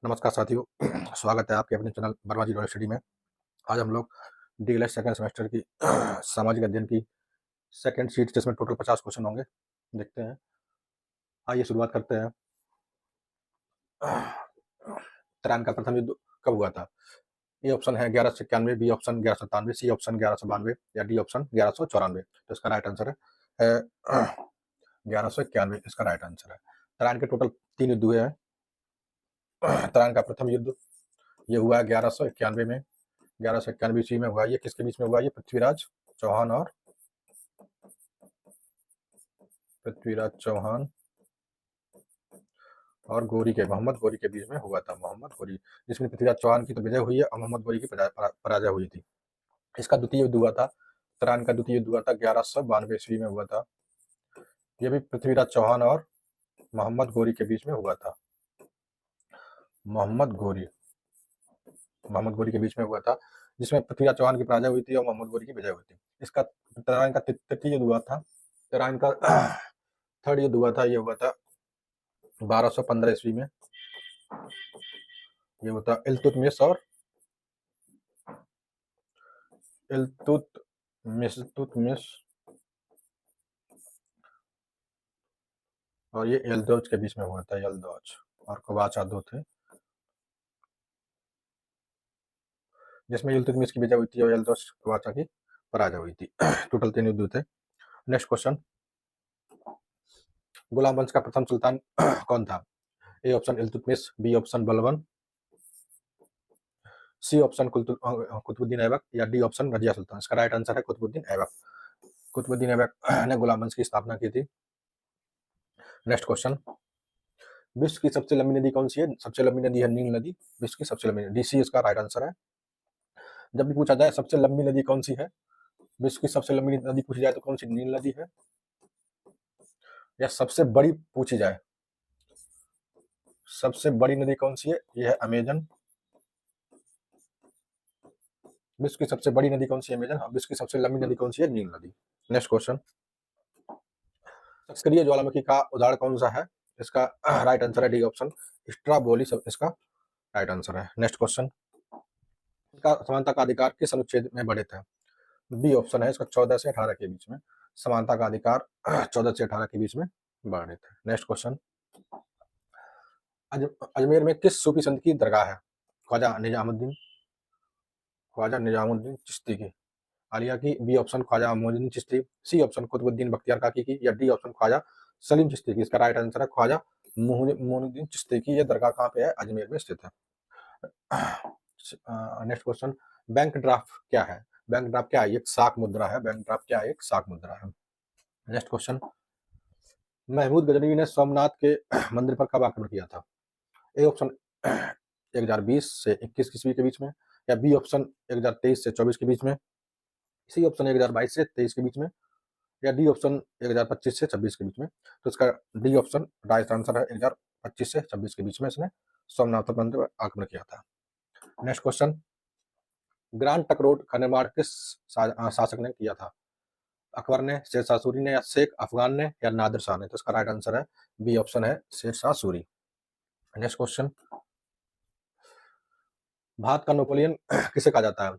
नमस्कार साथियों। स्वागत है आपके अपने चैनल वर्मा जी नॉलेज स्टडी में। आज हम लोग डीएलएड सेकंड सेमेस्टर की सामाजिक अध्ययन की सेकंड शीट जिसमें टोटल 50 क्वेश्चन होंगे देखते हैं। आइए शुरुआत करते हैं। तराइन का प्रथम युद्ध कब हुआ था? ए ऑप्शन है 1191, बी ऑप्शन 1197, सी ऑप्शन 1192 या डी ऑप्शन 1194। तो इसका राइट आंसर है 1191। इसका राइट आंसर है। तराइन के टोटल 3 युद्ध हुए हैं। तराइन का प्रथम युद्ध ये हुआ 1191 में, 1191 ईस्वी में हुआ। ये किसके बीच में हुआ? ये पृथ्वीराज चौहान और गोरी के मोहम्मद गोरी के बीच में हुआ था। मोहम्मद गोरी, जिसमें पृथ्वीराज चौहान की तो विजय हुई है और मोहम्मद गोरी की पराजय हुई थी। इसका द्वितीय युद्ध हुआ था, तराइन का द्वितीय युद्ध हुआ था 1192 ईस्वी में हुआ था। यह भी पृथ्वीराज चौहान और मोहम्मद गोरी के बीच में हुआ था। मोहम्मद गोरी के बीच में हुआ था, जिसमें पृथ्वीराज चौहान की पराजय हुई थी और मोहम्मद गोरी की विजय हुई थी। इसका तराइन का तृतीय युद्ध हुआ था। तराइन का थर्ड युद्ध हुआ था, ये हुआ था 1215 ईस्वी में। ये होता इल्तुतमिश और ये यल्दौज के बीच में हुआ था। यल्दौज और कवाचा दो थे, जिसमें इल्तुतमिश की विजय हुई थी और यल्दौज कवाचा की पराजय हुई थी। टोटल 3 युद्ध थे। नेक्स्ट क्वेश्चन, गुलाम वंश का प्रथम सुल्तान कौन था? A option Iltutmish, B option Balban, C option Qutubuddin Aibak या डी ऑप्शन रजिया सुल्तान। इसका राइट आंसर है कुतुबुद्दीन ऐबक। कुतुबुद्दीन ऐबक ने गुलाम वंश की स्थापना की थी। नेक्स्ट क्वेश्चन, विश्व की सबसे लंबी नदी कौन सी है? सबसे लंबी नदी है नील नदी। विश्व की सबसे लंबी नदी, सी इसका राइट आंसर है। जब भी पूछा जाए सबसे लंबी नदी कौन सी है, विश्व की सबसे लंबी नदी पूछी जाए तो कौन सी? नील नदी है। या सबसे बड़ी पूछी जाए, सबसे बड़ी नदी कौन सी है? यह है अमेजन। विश्व की सबसे बड़ी नदी कौन सी है? अमेजन। विश्व की सबसे लंबी नदी कौन सी है? नील नदी। नेक्स्ट क्वेश्चन, सक्रिय ज्वालामुखी का उदाहरण कौन सा है? इसका राइट आंसर है डी ऑप्शन स्ट्राबोली। इसका राइट आंसर है। नेक्स्ट क्वेश्चन, इसका समानता का अधिकार किस अनुच्छेद में बढ़े थे? बी ऑप्शन है इसका 14 से 18 के बीच में समानता का अधिकार 14 से 18 के बीच में बढ़े थे। नेक्स्ट क्वेश्चन, अजमेर में किस सूफी संत की दरगाह है? ख्वाजा निजामुद्दीन चिश्ती की, आलिया की, B option Khwaja Moinuddin Chishti, C option Qutubuddin Bakhtiyar Kaki की या डी ऑप्शन ख्वाजा सलीम चिश्ती की। इसका राइट आंसर है ख्वाजा मोइनुद्दीन चिश्ती की। यह दरगाह कहाँ पे है? अजमेर में स्थित है। नेक्स्ट क्वेश्चन, बैंक ड्राफ्ट क्या है? बैंक ड्राफ्ट क्या है? एक साख मुद्रा है। बैंक ड्राफ्ट क्या है? एक साख मुद्रा है। नेक्स्ट क्वेश्चन, महमूद गजनवी ने सोमनाथ के मंदिर पर कब आक्रमण किया था? ए ऑप्शन 1020 से 21 ईस्वी के बीच में, या बी ऑप्शन 1023 से 24 के बीच में, सी ऑप्शन 1022 से 23 के बीच में, या डी ऑप्शन 1025 से 26 के बीच में। तो इसका डी ऑप्शन राइट आंसर है 1025 से 26 के बीच में इसने सोमनाथ मंदिर पर आक्रमण किया था। Next question, grand trunk road का निर्माण किस शासक ने किया था? अकबर ने, शेरशाह सूरी ने, या शेख अफगान ने, या नादिर शाह ने? तो इसका राइट आंसर है बी ऑप्शन है शेरशाह सूरी। नेक्स्ट क्वेश्चन, भारत का नेपोलियन किसे कहा जाता है?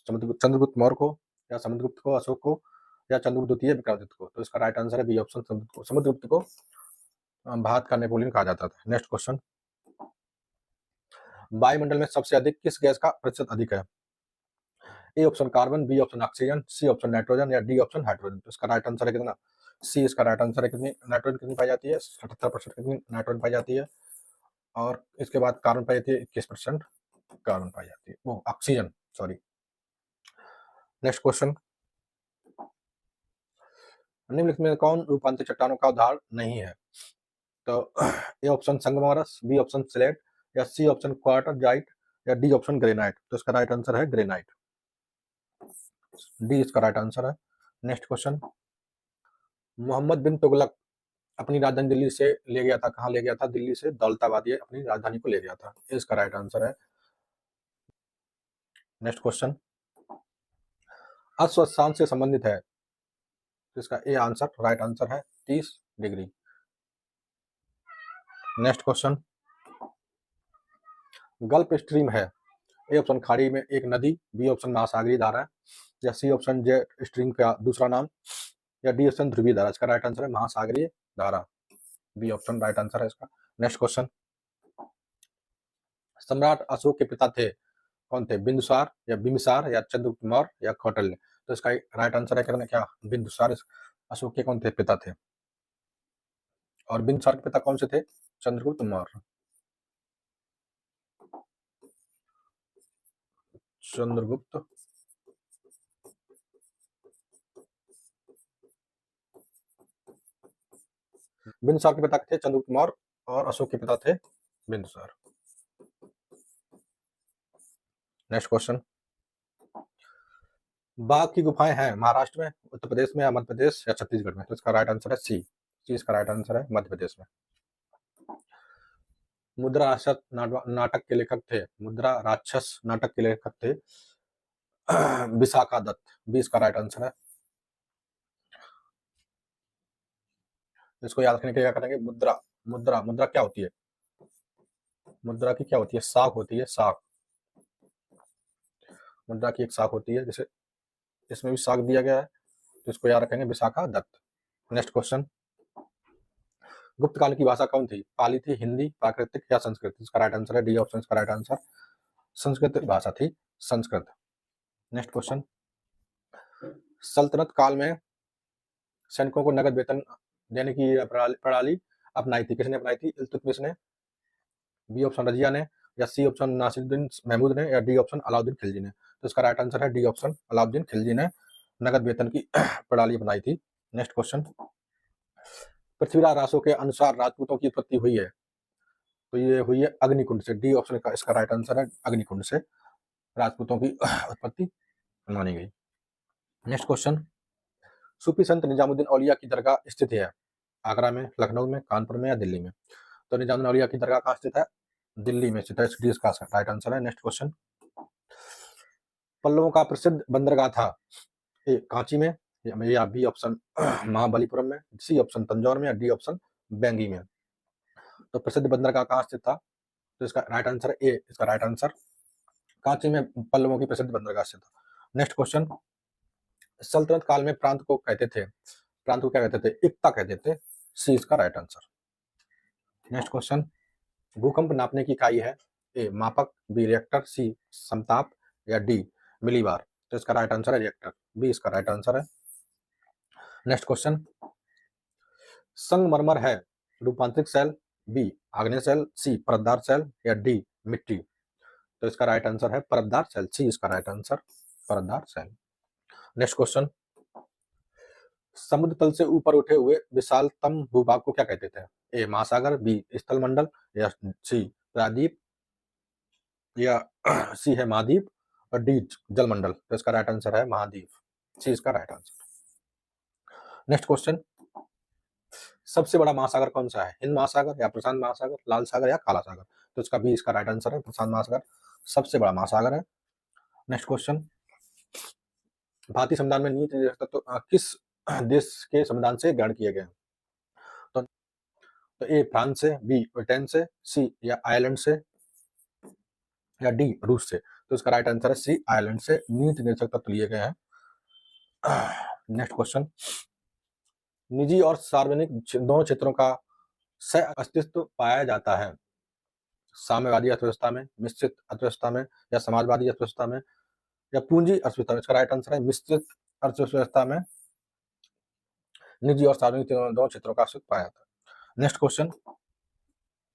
चंद्रगुप्त मौर्य को, या समुद्रगुप्त को, अशोक को, या चंद्रगुप्त द्वितीय, विक्रमादित्य को? तो इसका राइट आंसर है बी ऑप्शन समुद्रगुप्त को भारत का नेपोलियन कहा जाता था। नेक्स्ट क्वेश्चन, वायुमंडल में सबसे अधिक किस गैस का प्रतिशत अधिक है? A option carbon, B option oxygen, C option nitrogen, या डी ऑप्शन हाइड्रोजन? तो इसका राइट आंसर है कितना? सी इसका राइट आंसर है। कितनी नाइट्रोजन कितनी पाई जाती है? 77% कितनी नाइट्रोजन पाई जाती है, और इसके बाद कार्बन पाई जाती है 21% कार्बन पाई जाती है, वो ऑक्सीजन, सॉरी। नेक्स्ट क्वेश्चन, निम्नलिखित में कौन रूपांतरित चट्टानों का उदाहरण नहीं है? तो ए ऑप्शन संगमरमर, बी ऑप्शन स्लेट, या सी ऑप्शन क्वार्टरजाइट, या डी ऑप्शन ग्रेनाइट? तो इसका राइट आंसर है ग्रेनाइट। डी इसका राइट आंसर है। नेक्स्ट क्वेश्चन, मोहम्मद बिन तुगलक अपनी राजधानी दिल्ली से ले गया था, कहाँ ले गया था? दिल्ली से दौलताबाद ये अपनी राजधानी को ले गया था। इसका राइट आंसर है। नेक्स्ट क्वेश्चन, अश्वस्थान से संबंधित है, तो इसका ए आंसर राइट आंसर है 30 degree. Next question, gulf stream है? ए ऑप्शन खाड़ी में एक नदी, बी ऑप्शन महासागरीय धारा है, या सी ऑप्शन जेट स्ट्रीम का दूसरा नाम, या डी ऑप्शन ध्रुवीय धारा। इसका राइट आंसर है महासागरीय धारा, बी ऑप्शन राइट आंसर है इसका। नेक्स्ट क्वेश्चन, सम्राट अशोक के पिता थे, कौन थे? बिंदुसार या बिम्बिसार या चंद्रगुप्त मौर्य या कौटिल्य। तो इसका राइट आंसर है क्या क्या? बिंदुसार अशोक के कौन थे? पिता थे। और बिंदुसार के पिता कौन से थे? चंद्रगुप्त मौर्य। चंद्रगुप्त बिंदुसार के पिता थे चंद्रगुप्त मौर्य और अशोक के पिता थे बिंदुसार। नेक्स्ट क्वेश्चन, बाघ की गुफाएं हैं महाराष्ट्र में, उत्तर प्रदेश में या मध्य प्रदेश या छत्तीसगढ़ में। तो इसका राइट आंसर है सी, इसका राइट आंसर है मध्य प्रदेश में। मुद्रा राक्षस नाटक के लेखक थे, मुद्रा राक्षस नाटक के लेखक थे विशाखा दत्त, 20 का राइट आंसर है। इसको याद रखने के लिए क्या करेंगे? मुद्रा, मुद्रा मुद्रा क्या होती है? मुद्रा की क्या होती है? साख होती है, साख। मुद्रा की एक साख होती है, जैसे इसमें भी साख दिया गया है, तो इसको याद रखेंगे विशाखा दत्त। नेक्स्ट क्वेश्चन, गुप्त काल की भाषा कौन थी? पाली थी, हिंदी, प्राकृतिक या संस्कृत। इसका राइट आंसर है डी ऑप्शन, इसका राइट आंसर संस्कृत भाषा थी, संस्कृत। नेक्स्ट क्वेश्चन, सल्तनत काल में सैनिकों को नगद वेतन देने की प्रणाली अपनाई थी, किसने अपनाई थी? इल्तुतमिश ने, बी ऑप्शन रजिया ने, या सी ऑप्शन नासिरुद्दीन महमूद ने, या डी ऑप्शन अलाउद्दीन खिलजी ने। तो इसका राइट आंसर है डी ऑप्शन, अलाउद्दीन खिलजी ने नगद वेतन की प्रणाली अपनाई थी। नेक्स्ट क्वेश्चन, पृथ्वीराज रासो के अनुसार राजपूतों की उत्पत्ति हुई है, तो ये हुई है अग्निकुंड से, डी ऑप्शन का इसका राइट आंसर है अग्निकुंड से राजपूतों की उत्पत्ति मानी गई। नेक्स्ट क्वेश्चन, सूफी संत निजामुद्दीन औलिया की दरगाह स्थित है आगरा में, लखनऊ में, कानपुर में या दिल्ली में। तो निजामुद्दीन औलिया की दरगाह कहाँ स्थित है? दिल्ली में स्थित है, इसका राइट आंसर है। नेक्स्ट क्वेश्चन, पल्लवों का प्रसिद्ध बंदरगाह था, ए कांची में, या बी ऑप्शन महाबलीपुरम में, सी ऑप्शन तंजौर में, या डी ऑप्शन बैंगी में। तो प्रसिद्ध बंदरगाह कहाँ स्थित था? तो इसका राइट आंसर है ए, इसका राइट आंसर कांची में पल्लवों की प्रसिद्ध बंदरगाह स्थित था। नेक्स्ट क्वेश्चन, सल्तनत काल में प्रांत को कहते थे, प्रांत को क्या कहते थे? इक्ता कहते थे, सी इसका राइट आंसर। नेक्स्ट क्वेश्चन, भूकंप नापने की इकाई है, ए मापक, बी रिएक्टर, सी समताप, या डी मिलीबार। तो इसका राइट आंसर है रिएक्टर, बी इसका राइट आंसर है। नेक्स्ट क्वेश्चन, संगमरमर है रूपांतरिक सेल, बी आग्नेय सेल, सी परतदार सेल, या डी मिट्टी। तो इसका राइट आंसर है परतदार सेल, सी इसका राइट आंसर परतदार सेल। नेक्स्ट क्वेश्चन, समुद्र तल से ऊपर उठे हुए विशालतम भूभाग को क्या कहते थे? ए महासागर, बी स्थल मंडल, या सी प्रायद्वीप, या सी है महाद्वीप, और डी जलमंडल। तो इसका राइट आंसर है महाद्वीप, सी इसका राइट आंसर। नेक्स्ट क्वेश्चन, सबसे बड़ा महासागर कौन सा है? हिंद महासागर, या प्रशांत महासागर, लाल सागर, या काला सागर। तो इसका भी इसका राइट आंसर है प्रशांत महासागर, सबसे बड़ा महासागर है। नेक्स्ट क्वेश्चन, भारतीय संविधान में नीति तो किस देश के संविधान से ग्रहण किए गए? तो ए फ्रांस से, बी ब्रिटेन से, सी या आयरलैंड से, या डी रूस से। तो इसका राइट आंसर है सी, आयरलैंड से नीति निर्देशक तत्व लिए गए हैं। नेक्स्ट क्वेश्चन, निजी और सार्वजनिक दोनों क्षेत्रों का सह अस्तित्व पाया जाता है साम्यवादी अर्थव्यवस्था में, मिश्रित अर्थव्यवस्था में, या समाजवादी अर्थव्यवस्था में, या पूंजी अर्थव्यवस्था में। इसका राइट आंसर है मिश्रित अर्थव्यवस्था में निजी और सार्वजनिक दोनों क्षेत्रों का अस्तित्व पाया जाता है। नेक्स्ट क्वेश्चन,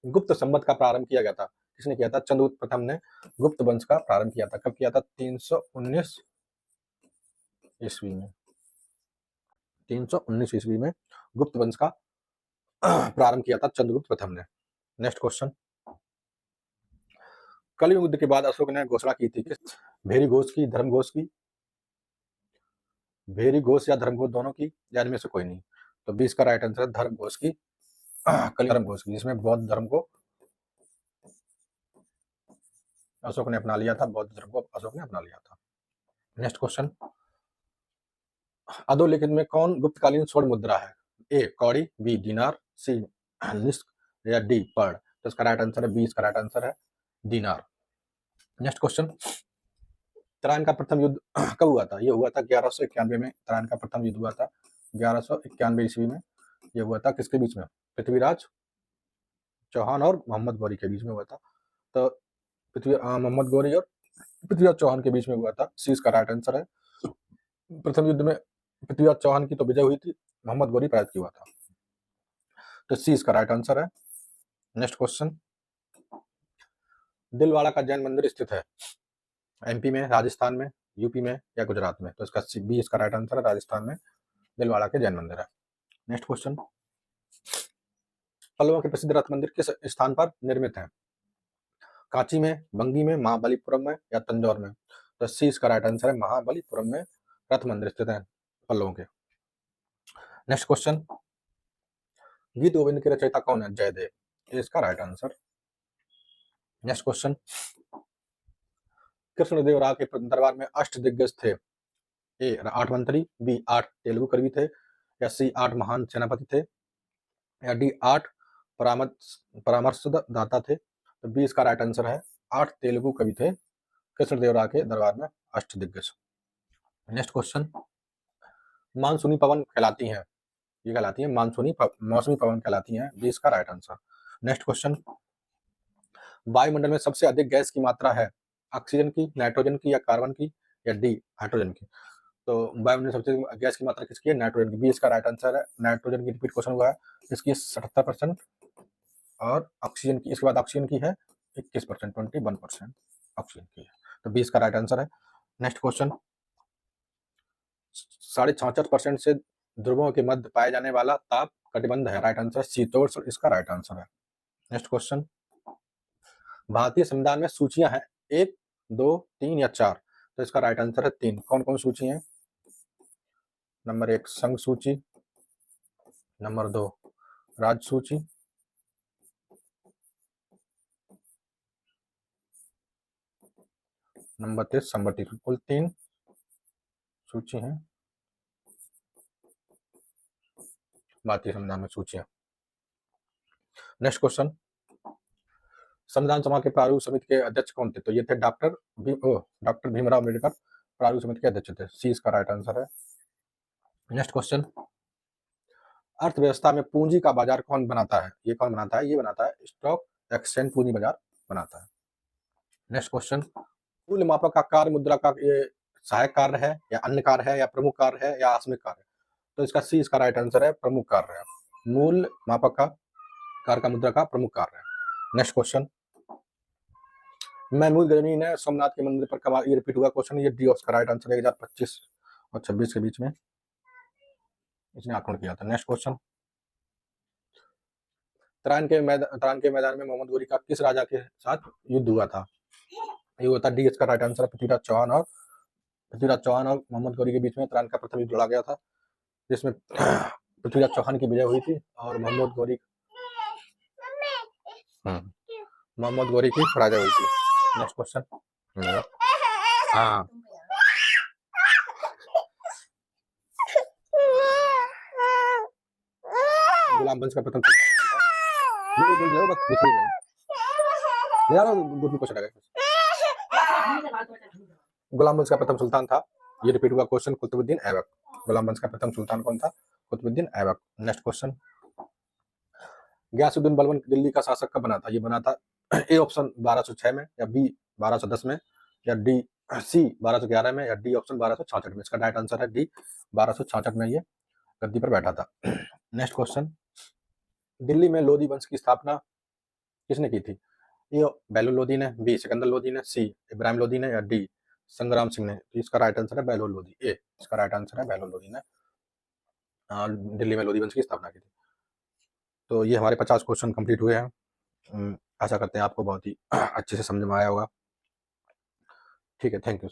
गुप्त संवत का प्रारंभ किया गया था, किसने किया था? चंद्रगुप्त प्रथम ने गुप्त वंश का प्रारंभ किया था, कब किया था? 319 ईस्वी में, 319 ईस्वी में गुप्त वंश का प्रारंभ किया था चंद्रगुप्त प्रथम ने। नेक्स्ट क्वेश्चन, कलयुग युद्ध के बाद अशोक ने घोषणा की थी किस? भेरी घोष की, धर्म घोष की, भेरी घोष या धर्म घोष दोनों की, या इनमें से कोई नहीं। तो 20 का राइट आंसर है धर्म घोष की, धर्म घोष की, जिसमें बौद्ध धर्म को अशोक ने अपना लिया था, बौद्ध धर्म को अशोक ने अपना लिया था। नेक्स्ट क्वेश्चन, अधोलिखित में कौन गुप्तकालीन स्वर्ण मुद्रा है? ए कौड़ी, बी दीनार, सी निस्क, या डी पर्ण। तो इसका राइट आंसर है बी, इसका राइट आंसर है दीनार। नेक्स्ट क्वेश्चन, तराइन का प्रथम युद्ध कब हुआ था? ये हुआ था 1191 में। तराइन का प्रथम युद्ध हुआ था 1191 ईस्वी में। ये हुआ था किसके बीच में? पृथ्वीराज चौहान और मोहम्मद गौरी के बीच में हुआ था। तो मोहम्मद गौरी और पृथ्वीराज चौहान के बीच में हुआ था। सी इसका राइट आंसर है। प्रथम युद्ध में पृथ्वीराज चौहान की तो विजय हुई थी, मोहम्मद गौरी पराजित हुआ था। तो सी इसका राइट आंसर है। नेक्स्ट क्वेश्चन, दिलवाड़ा का जैन मंदिर स्थित है एमपी में, राजस्थान में, यूपी में या गुजरात में? तो इसका बी इसका राइट आंसर है, राजस्थान में दिलवाड़ा के जैन मंदिर है। नेक्स्ट क्वेश्चन, पल्लवों के प्रसिद्ध रथ मंदिर किस स्थान पर निर्मित है? कांची में, बंगी में, महाबलीपुरम में या तंजौर में? तो सी इसका राइट आंसर है, महाबलीपुरम में रथ मंदिर स्थित है पल्लवों के। नेक्स्ट क्वेश्चन, गीत गोविंद के रचयिता कौन है? जयदेव, ये इसका right answer. Next question, Krishnadevaraya के दरबार में अष्ट दिग्गज थे। ए 8 मंत्री, बी 8 तेलुगु कवि थे, या सी 8 महान सेनापति थे, या डी 8 परामर्शदाता थे? तो बी इसका राइट आंसर है, 8 तेलुगु कवि थे कृष्णदेवराय के दरबार में अष्ट दिग्गज। नेक्स्ट क्वेश्चन, मानसूनी पवन कहलाती हैं, ये कहलाती है मानसूनी मौसमी पवन कहलाती हैं, बी इसका राइट आंसर। नेक्स्ट क्वेश्चन, वायुमंडल में सबसे अधिक गैस की मात्रा है ऑक्सीजन की, नाइट्रोजन की या कार्बन की या डी हाइड्रोजन की? तो वायुमंडल में सबसे गैस की मात्रा किसकी है? नाइट्रोजन की, बी इसका राइट आंसर है। नाइट्रोजन की रिपीट क्वेश्चन हुआ है, इसकी 77% और ऑक्सीजन की, इसके बाद ऑक्सीजन की है 21%, 21% ऑक्सीजन की है। तो बी इसका राइट आंसर है। नेक्स्ट क्वेश्चन, 66% से ध्रुवों के मध्य पाए जाने वाला ताप कटिबंध है, राइट आंसर शीतोष्ण इसका राइट आंसर है। नेक्स्ट क्वेश्चन, भारतीय संविधान में सूचियां हैं 1, 2, 3 या 4? तो इसका राइट आंसर है 3। कौन कौन सूची है? नंबर 1 संघ सूची, नंबर 2 राज्य सूची, नंबर 3 संमति। कुल 3 सूची हैं भारतीय संविधान में सूचियां। नेक्स्ट क्वेश्चन, संविधान सभा के प्रारूप समिति के अध्यक्ष कौन थे? तो ये थे डॉक्टर भीमराव अम्बेडकर प्रारूप समिति के अध्यक्ष थे, सी इसका राइट आंसर है। नेक्स्ट क्वेश्चन, अर्थव्यवस्था में पूंजी का बाजार कौन बनाता है? ये कौन बनाता है? ये बनाता है स्टॉक एक्सचेंज पूंजी बाजार बनाता है। नेक्स्ट क्वेश्चन, मूल्य मापक का कार्य मुद्रा का ये सहायक कार्य है या अन्य कार्य है या प्रमुख कार्य है या आकस्मिक कार्य? तो इसका सी इसका राइट आंसर है, प्रमुख कार्य है। मूल्य मापक का कार्य का मुद्रा का प्रमुख कार्य है। नेक्स्ट क्वेश्चन, महमूद गजनवी ने सोमनाथ के मंदिर पर कब, ये रिपीट हुआ क्वेश्चन, ये डी इसका राइट आंसर है। 2025 और 26 के बीच में इसने आक्रमण किया था। नेक्स्ट क्वेश्चन, तराइन के मैदान में मोहम्मद गौरी का किस राजा के साथ युद्ध हुआ था? ये हुआ था डी इसका राइट आंसर है, पृथ्वीराज चौहान और मोहम्मद गौरी के बीच में तराइन का प्रथम युद्ध लड़ा गया था, जिसमें पृथ्वीराज चौहान की विजय हुई थी और मोहम्मद गौरी की पराजय हुई थी। नेक्स्ट क्वेश्चन, हाँ गुलाम वंश का प्रथम गुलाम वंश का प्रथम सुल्तान था, ये रिपीट हुआ क्वेश्चन, कुतुबुद्दीन ऐबक। गुलाम वंश का प्रथम सुल्तान कौन था? कुतुबुद्दीन ऐबक। नेक्स्ट क्वेश्चन, गयासुद्दीन बलबन दिल्ली का शासक कब बना था? ये बना था ए ऑप्शन 1206 में, या बी 1210 में, या डी सी 1211 में, या डी ऑप्शन 1266 में? इसका राइट आंसर है डी 1266 में ये गद्दी पर बैठा था। नेक्स्ट क्वेश्चन, दिल्ली में लोधी वंश की स्थापना किसने की थी? ए बहलोल लोधी ने, बी सिकंदर लोधी ने, सी इब्राहिम लोधी ने, या डी संग्राम सिंह ने? इसका राइट आंसर है बहलोल लोधी, ए इसका राइट आंसर है बहलोल लोधी ने दिल्ली में लोधी वंश की स्थापना की थी। तो ये हमारे 50 क्वेश्चन कंप्लीट हुए हैं। आशा करते हैं आपको बहुत ही अच्छे से समझ में आया होगा। ठीक है, थैंक यू।